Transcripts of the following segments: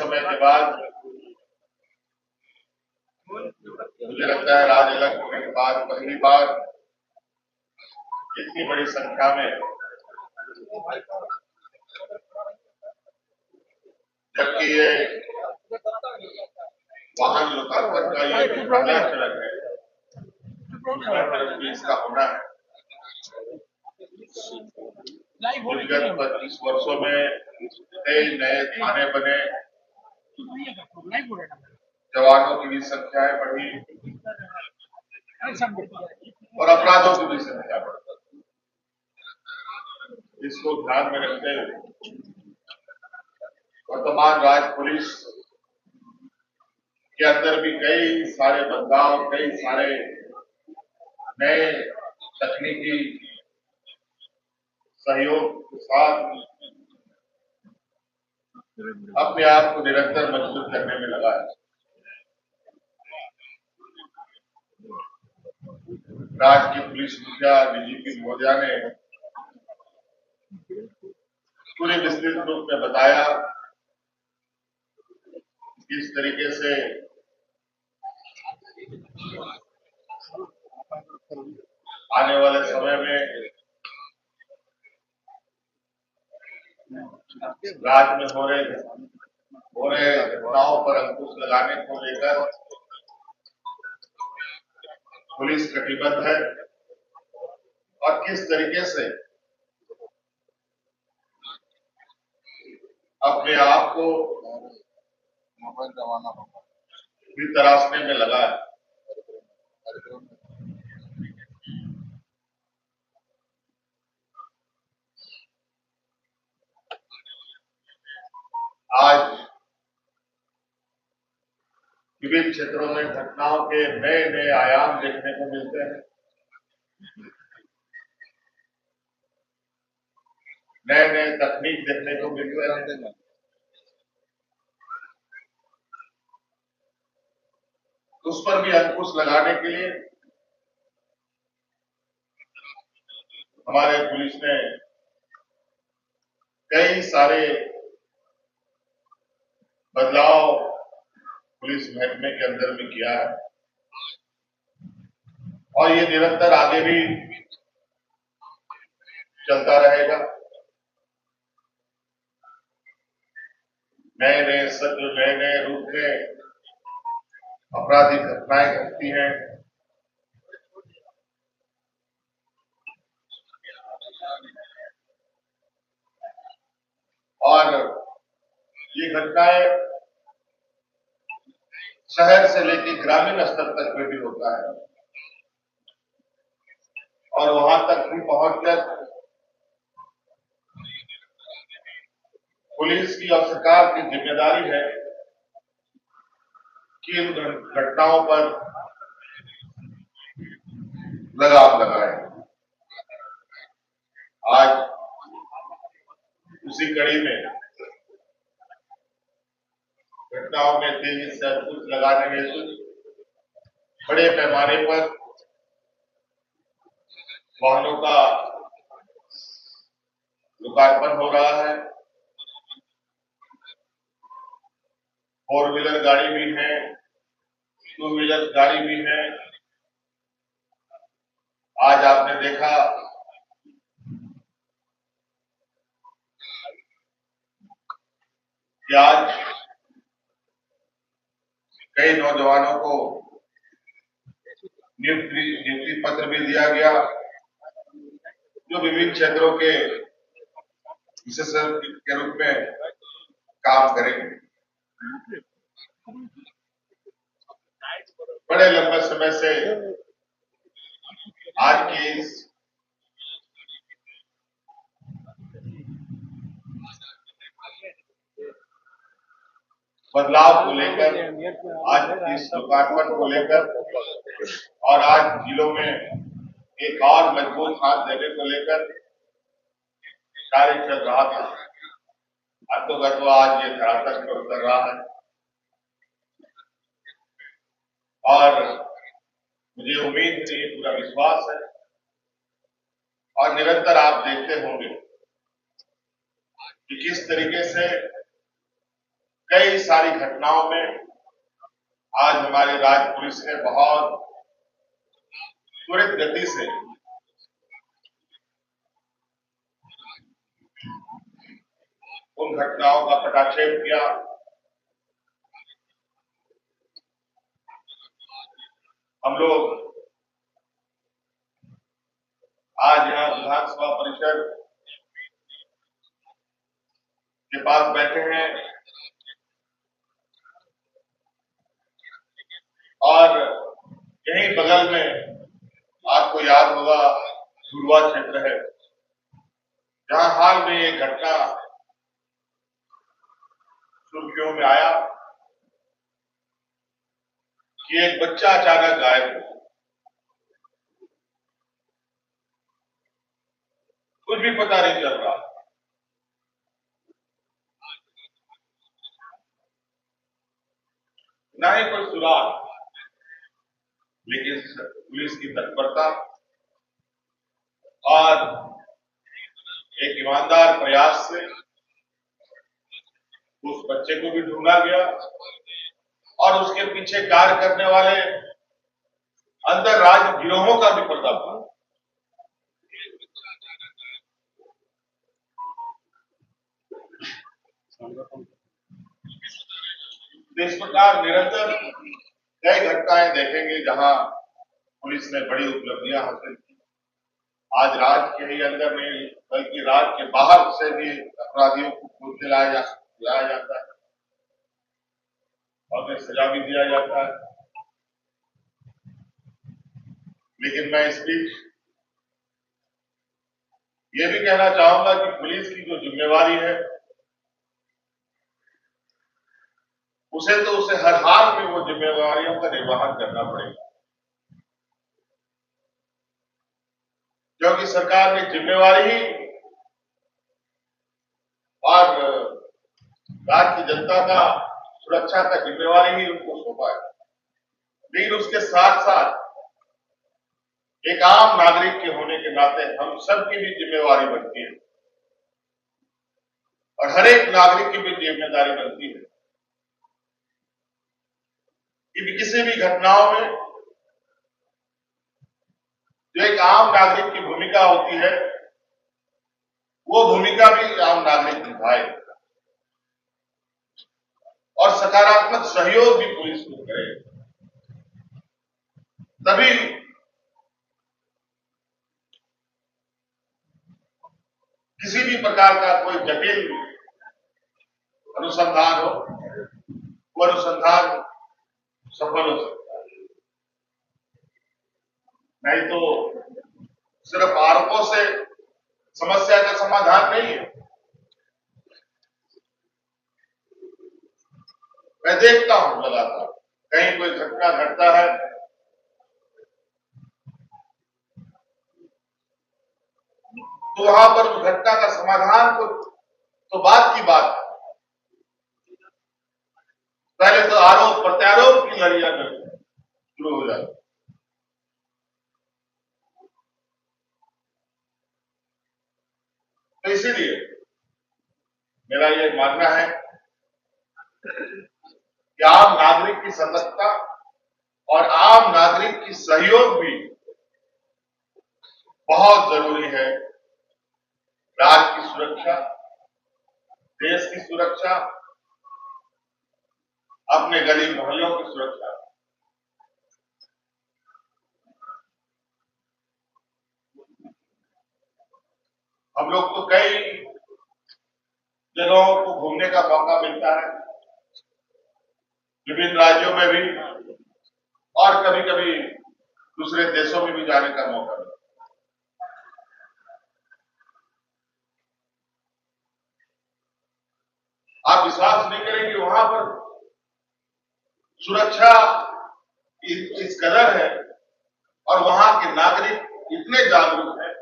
समय के बाद मुझे लगता है राज अलग होने के बाद पहली बार इतनी बड़ी संख्या में, जबकि ये वाहन लोकार्पण का ये पहला चरण है, इसका होना है। विगत 25 वर्षों में कई नए थाने बने, जवानों की भी संख्याएं बढ़ी और अपराधों की भी संख्या बढ़ी। इसको ध्यान में रखते हुए वर्तमान राज्य पुलिस के अंदर भी कई सारे बदलाव, कई सारे नए तकनीकी सहयोग के साथ अपने आप को निरंतर मजबूत करने में लगा है। राज्य की पुलिस मुखिया डीजीपी महोदया ने पूरे विस्तृत रूप में बताया किस तरीके से आने वाले समय में राज्य में हो रहे घटनाओं पर अंकुश लगाने को लेकर पुलिस कटिबद्ध है और किस तरीके से अपने आप को भी तराशने में लगा है। आज विभिन्न क्षेत्रों में घटनाओं के नए नए आयाम देखने को मिलते हैं, नए नए तकनीक देखने को मिलते हैं। उस पर भी अंकुश लगाने के लिए हमारे पुलिस ने कई सारे बदलाव पुलिस महकमे के अंदर भी किया है और ये निरंतर आगे भी चलता रहेगा। नए नए सत्र, नए नए रूप में आपराधिक घटनाएं घटती हैं और ये घटनाएं शहर से लेकर ग्रामीण स्तर तक भी होता है और वहां तक भी पहुंचकर पुलिस की और सरकार की जिम्मेदारी है कि इन घटनाओं पर लगाम लगाए। आज उसी कड़ी में घटनाओं में तेजी से अंकुश लगाने हेतु बड़े पैमाने पर वाहनों का लोकार्पण हो रहा है। 4 व्हीलर गाड़ी भी है, 2 व्हीलर गाड़ी भी है। आज आपने देखा कि आज कई नौजवानों को नियुक्ति पत्र भी दिया गया जो विभिन्न क्षेत्रों के विशेषज्ञ के रूप में काम करेंगे। बड़े लंबे समय से आज की इस बदलाव को लेकर, आज इस लोकार्पण को लेकर और आज जिलों में एक और मजबूत हाथ देने को लेकर कार्य चल रहा था। अंतोगत आज ये धरातल पर उतर रहा है और मुझे उम्मीद है, ये पूरा विश्वास है और निरंतर आप देखते होंगे कि किस तरीके से कई सारी घटनाओं में आज हमारे राज्य पुलिस ने बहुत त्वरित गति से उन घटनाओं का पटाक्षेप किया। हम लोग आज यहाँ विधानसभा परिषद के पास बैठे हैं और यहीं बगल में आपको याद होगा धुरवा क्षेत्र है, जहां हाल में ये घटना सुर्खियों में आया कि एक बच्चा अचानक गायब हो, कुछ भी पता नहीं चल रहा। ना ही कोई सुराग, लेकिन पुलिस की तत्परता और एक ईमानदार प्रयास से उस बच्चे को भी ढूंढा गया और उसके पीछे कार्य करने वाले अंतर राज्य गिरोहों का भी पर्दाफाश। इस प्रकार निरंतर कई घटनाएं देखेंगे जहां पुलिस ने बड़ी उपलब्धियां हासिल की। आज राज्य के ही अंदर नहीं बल्कि राज्य के बाहर से भी अपराधियों को खोज के लाया जाता है और उन्हें सजा भी दिया जाता है। लेकिन मैं इस बीच ये भी कहना चाहूंगा कि पुलिस की जो जिम्मेवारी है उसे हर हाल में वो जिम्मेवारियों का निर्वहन करना पड़ेगा, क्योंकि सरकार ने जिम्मेवारी ही और राज्य की जनता का सुरक्षा का जिम्मेवारी ही उनको सौंपा है। लेकिन उसके साथ साथ एक आम नागरिक के होने के नाते हम सबकी भी जिम्मेवारी बनती है और हर एक नागरिक की भी जिम्मेदारी बनती है कि किसी भी घटनाओं में जो एक आम नागरिक की भूमिका होती है वो भूमिका भी आम नागरिक निभाए और सकारात्मक सहयोग भी पुलिस को करे, तभी किसी भी प्रकार का कोई जटिल अनुसंधान हो वो अनुसंधान सफल हो सकता है। नहीं तो सिर्फ आरोपों से समस्या का समाधान नहीं है। मैं देखता हूं लगातार कहीं कोई घटना घटता है तो वहां पर उस घटना का समाधान तो बात की बात है, पहले तो आरोप प्रत्यारोप की लड़ियां शुरू हो जाती। तो इसीलिए मेरा ये मानना है कि आम नागरिक की सतर्कता और आम नागरिक की सहयोग भी बहुत जरूरी है। राज्य की सुरक्षा, देश की सुरक्षा, अपने गली मोहल्लों की सुरक्षा। हम लोग को कई जगहों को घूमने का मौका मिलता है, विभिन्न राज्यों में भी और कभी कभी दूसरे देशों में भी जाने का मौका मिलता है। आप विश्वास नहीं करेंगे वहां पर सुरक्षा इस कदर है और वहां के नागरिक इतने जागरूक हैं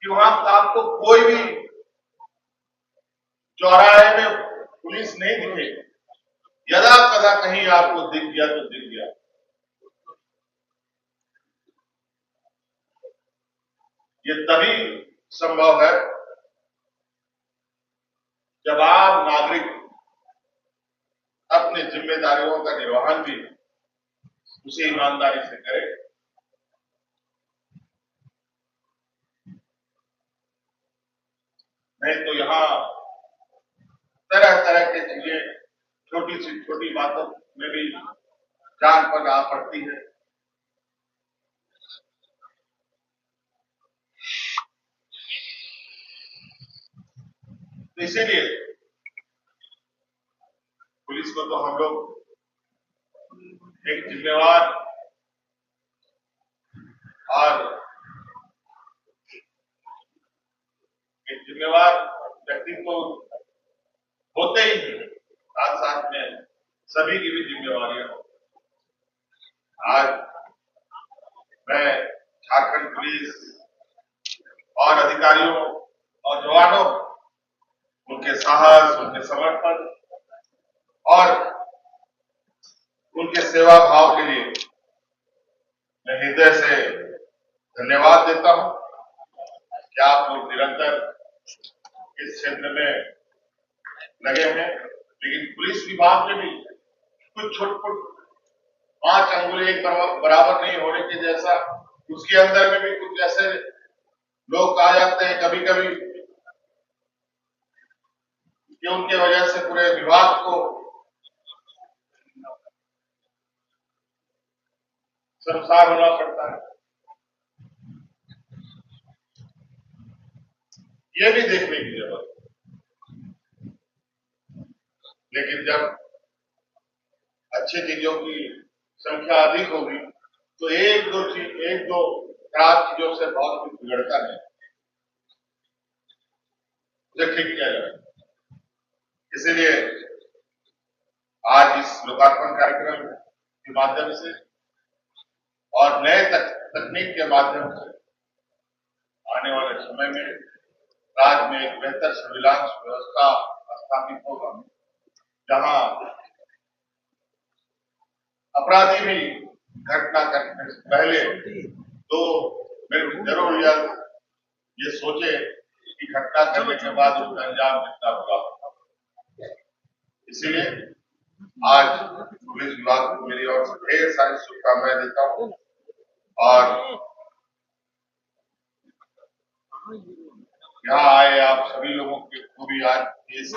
कि वहां आपको कोई भी चौराहे में पुलिस नहीं दिखेगी, यदा कदा कहीं आपको दिख गया तो दिख गया। ये तभी संभव है जब आम नागरिक अपनी जिम्मेदारियों का निर्वहन भी उसी ईमानदारी से करे। नहीं तो यहाँ तरह तरह की चीजें छोटी सी छोटी बातों में भी जान पर आ पड़ती है। तो इसीलिए पुलिस को तो हम लोग एक जिम्मेवार और एक जिम्मेवार व्यक्तित्व होते ही हैं, साथ साथ में सभी की भी जिम्मेवारियां हो। आज मैं झारखंड पुलिस और अधिकारियों और जवानों, उनके साहस, उनके समर्पण और उनके सेवा भाव के लिए मैं हृदय से धन्यवाद देता हूं कि आप लोग निरंतर इस क्षेत्र में लगे हैं। लेकिन पुलिस विभाग में भी कुछ छोट-छोट 5 अंगुली एक बराबर नहीं होने के जैसा, उसके अंदर में भी कुछ ऐसे लोग आ जाते हैं कभी कभी कि उनके वजह से पूरे विभाग को शर्मसार होना पड़ता है। ये भी देखने की जरूरत है। लेकिन जब अच्छी चीजों की संख्या अधिक होगी तो एक दो खराब चीजों से बहुत कुछ बिगड़ता नहीं, उसे ठीक किया जाए। इसीलिए आज इस लोकार्पण कार्यक्रम के माध्यम से और नए तकनीक के माध्यम से आने वाले समय में राज्य में एक बेहतर सर्विलांस व्यवस्था स्थापित होगा, जहां अपराधी भी घटना करने से पहले तो जरूर ये सोचे कि घटना करने के बाद उसका अंजाम कितना बुरा होगा। इसीलिए आज पुलिस विभाग को मेरी ओर से ढेर सारी शुभकामनाएं देता हूं और यहाँ आए आप सभी लोगों को भी आज इस